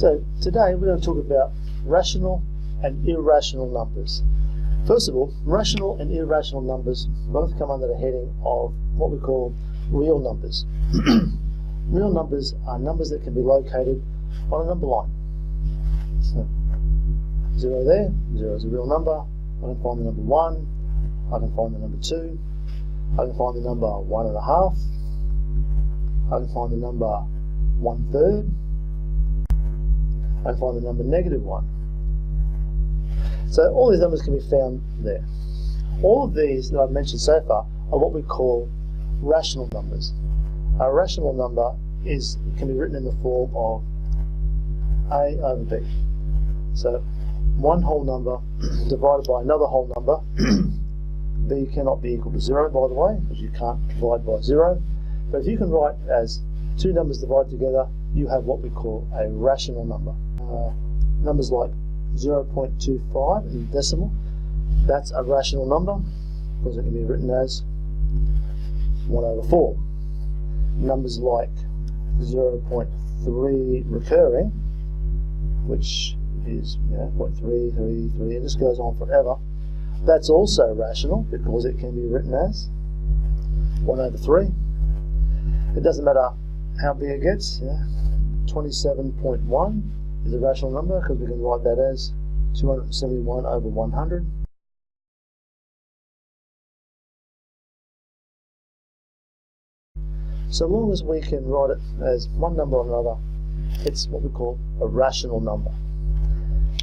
So today we're going to talk about rational and irrational numbers. First of all, rational and irrational numbers both come under the heading of what we call real numbers. Real numbers are numbers that can be located on a number line. So 0 there, 0 is a real number. I can find the number 1, I can find the number 2, I can find the number 1.5, I can find the number 1/3, I can find the number -1. So all these numbers can be found there. All of these that I've mentioned so far are what we call rational numbers. A rational number can be written in the form of A over B. So one whole number divided by another whole number. B cannot be equal to 0, by the way, because you can't divide by 0. But if you can write as two numbers divided together, you have what we call a rational number. Numbers like 0.25 in decimal, that's a rational number because it can be written as 1/4. Numbers like 0.3 recurring, which is 0.333, it just goes on forever. That's also rational because it can be written as 1/3. It doesn't matter how big it gets. 27.1 is a rational number because we can write that as 271 over 100. So long as we can write it as one number or another, it's what we call a rational number.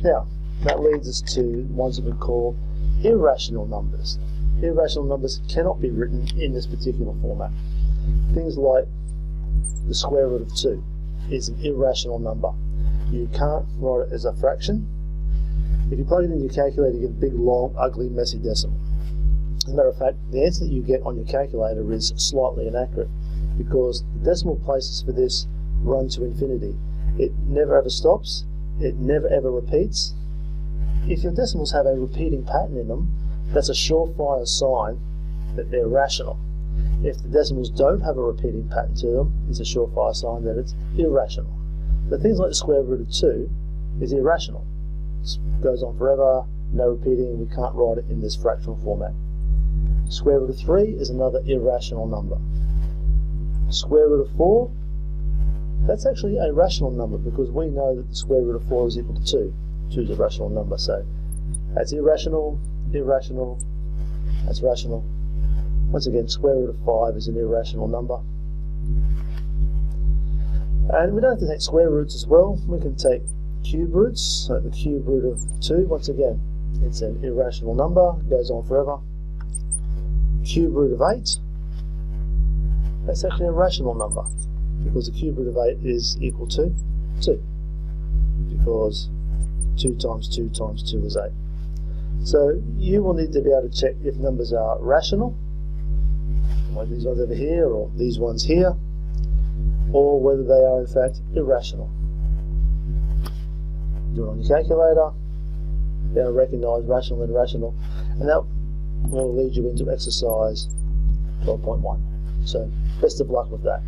Now, that leads us to ones that we call irrational numbers. Irrational numbers cannot be written in this particular format. Things like the square root of 2 is an irrational number. You can't write it as a fraction. If you plug it in your calculator, you get a big, long, ugly, messy decimal. As a matter of fact, the answer that you get on your calculator is slightly inaccurate because the decimal places for this run to infinity. It never ever stops. It never ever repeats. If your decimals have a repeating pattern in them, that's a surefire sign that they're rational. If the decimals don't have a repeating pattern to them, it's a surefire sign that it's irrational. The things like the square root of 2 is irrational. It goes on forever, no repeating, we can't write it in this fractional format. Square root of 3 is another irrational number. Square root of 4, that's actually a rational number because we know that the square root of 4 is equal to 2. 2 is a rational number, so that's irrational, irrational, that's rational. Once again, square root of 5 is an irrational number. And we don't have to take square roots as well. We can take cube roots. So the cube root of 2, once again, it's an irrational number, it goes on forever. Cube root of 8, that's actually a rational number because the cube root of 8 is equal to 2 because 2 times 2 times 2 is 8. So you will need to be able to check if numbers are rational, like these ones over here or these ones here, or whether they are in fact irrational. Do it on your calculator, then recognize rational and irrational, and that will lead you into exercise 12.1. So best of luck with that.